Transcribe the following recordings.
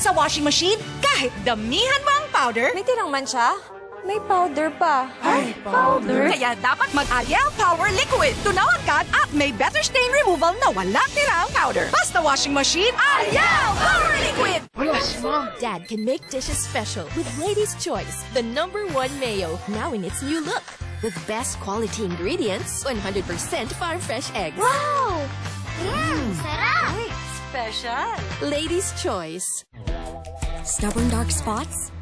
Sa washing machine, kahit damihan mo ang powder, may tirang mancha? May powder pa. Ay, powder? Kaya dapat mag-Ariel Power Liquid. Tunaw agad at may better stain removal na walang tirang powder. Basta washing machine, Ariel Power Liquid! Yes, Mom. Dad can make dishes special with Lady's Choice, the #1 mayo, now in its new look. With best quality ingredients, 100% farm fresh eggs. Wow! Sarap! Special. Lady's Choice. Stubborn dark spots?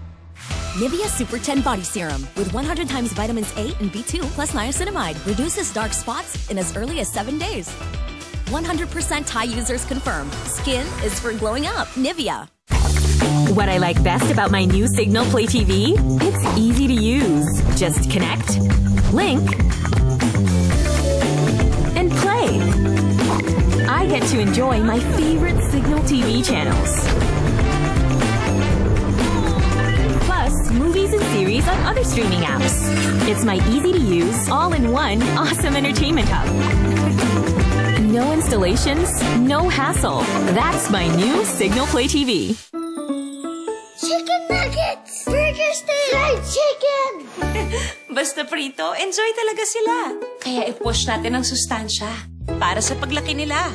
Nivea Super 10 Body Serum with 100 times vitamins A and B2 plus niacinamide reduces dark spots in as early as 7 days. 100% Thai users confirm. Skin is for glowing up. Nivea. What I like best about my new Signal Play TV? It's easy to use. Just connect, link, and play. I get to enjoy my favorite Signal TV channels. Plus, movies and series on other streaming apps. It's my easy-to-use, all-in-one, awesome entertainment hub. No installations, no hassle. That's my new Signal Play TV. Chicken nuggets! Burger steak! Fried chicken! Basta prito, enjoy talaga sila. Kaya i-push natin ang sustansya para sa paglaki nila.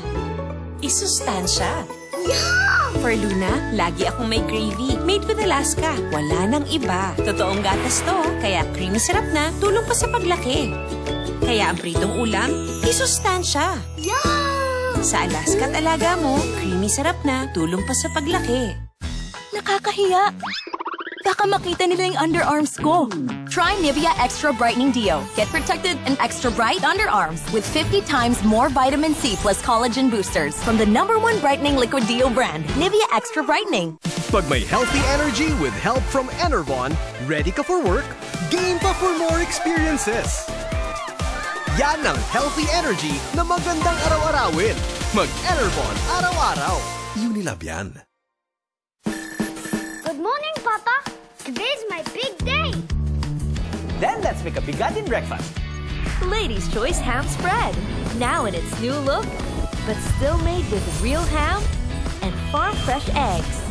Isustansya. Yum! For Luna, lagi akong may gravy. Made with Alaska. Wala nang iba. Totoong gatas to, kaya creamy sarap na, tulong pa sa paglaki. Kaya ang pritong ulam, isustansya. Yum! Sa Alaska at alaga mo, creamy sarap na, tulong pa sa paglaki. Nakakahiya. Baka makita nila yung underarms ko. Try Nivea Extra Brightening Deo. Get protected and extra bright underarms with 50 times more vitamin C plus collagen boosters from the #1 brightening liquid deo brand, Nivea Extra Brightening. Pag may healthy energy with help from Enervon, ready ka for work, game pa for more experiences. Yan ang healthy energy na magandang araw-arawin. Mag-Enervon araw-araw. Unilab yan. Good morning, Papa. Today's my big day. Then let's make a bigatin breakfast. Lady's Choice Ham Spread. Now in its new look, but still made with real ham and farm fresh eggs.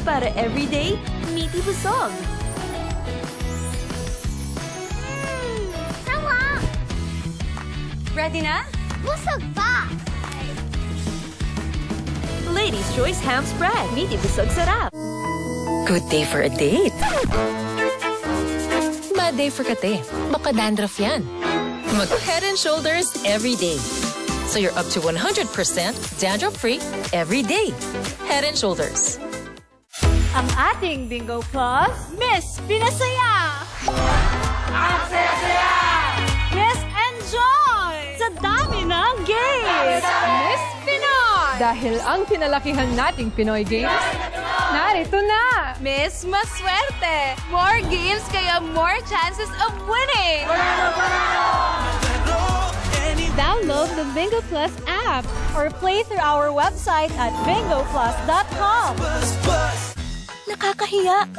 Para everyday, meaty busog. Sawa! Ready na? Busog pa! Lady's Choice Ham Spread. Meaty busog sarap. Good day for a date. Bad day for kate. Baka dandruff yan. Mag-Head and Shoulders every day. So you're up to 100% dandruff-free every day. Head and Shoulders. Ang ating Bingo Plus, Miss Pinasaya! Ang saya-saya! Miss Enjoy! Sa dami ng games! Miss Pinoy! Dahil ang pinalakihan nating Pinoy Games, narito na! Miss Maswerte! More games kaya more chances of winning! Download the Bingo Plus app or play through our website at bingoplus.com. Nakakahiya.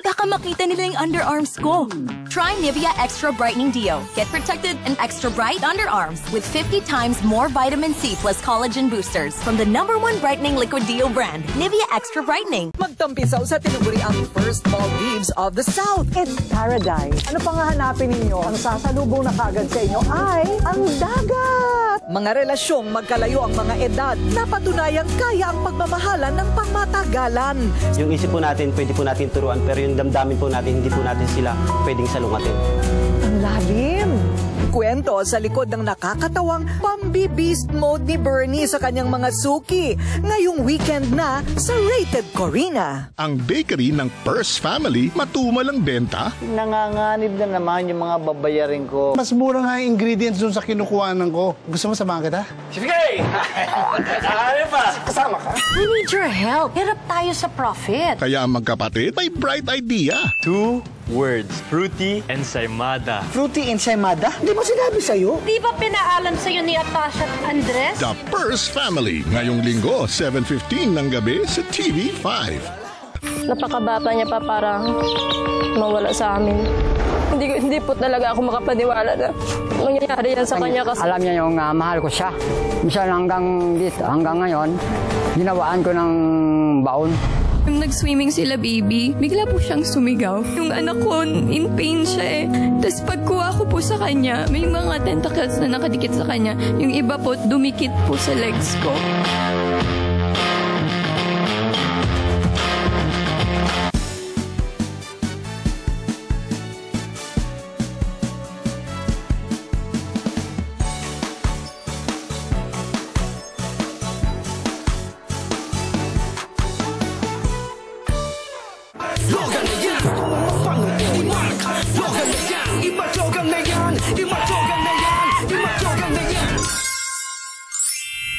Baka makita nila yung underarms ko. Try Nivea Extra Brightening Deo. Get protected and extra bright underarms with 50 times more vitamin C plus collagen boosters from the #1 brightening liquid deo brand, Nivea Extra Brightening. Magtampisaw sa tinuguri ang first Maldives of the South. It's paradise. Ano pang hahanapin ninyo? Ang sasalubong na kagad sa inyo ay ang dagat. Mga relasyong magkalayo ang mga edad na patunayang kaya ang pagmamahalan ng pangmatagalan. Yung isip po natin, pwede po natin turuan, pero yung damdamin po natin, hindi po natin sila pwedeng salungatin. Ang lalim. Kwento sa likod ng nakakatawang pambi-beast mode ni Bernie sa kanyang mga suki. Ngayong weekend na sa Rated Corina. Ang bakery ng Purse Family, matumal ang benta. Nanganganib na naman yung mga babayarin ko. Mas mura nga yung ingredients dun sa kinukuhanan ko. Gusto mo samahan kita? Sige! Ano pa? Kasama ka? We need your help. Hirap tayo sa profit. Kaya ang magkapatid, may bright idea. 2 words. Fruity ensaymada. Fruity ensaymada? Di ba sinabi sa'yo? Di ba pinaalam sa'yo ni Atasha at Andres? The Purse Family, ngayong linggo, 7:15 ng gabi sa TV5. Napakabata niya pa, parang mawala sa amin. Hindi po talaga ako makapaniwala na mangyayari yan sa kanya kasi alam niya yung mahal ko siya. Minsan hanggang ngayon, ginawaan ko ng baon. Nung nag-swimming sila, baby, bigla po siyang sumigaw. Yung anak ko, in pain siya eh. Tapos pagkuha ko po sa kanya, may mga tentacles na nakadikit sa kanya. Yung iba po, dumikit po sa legs ko.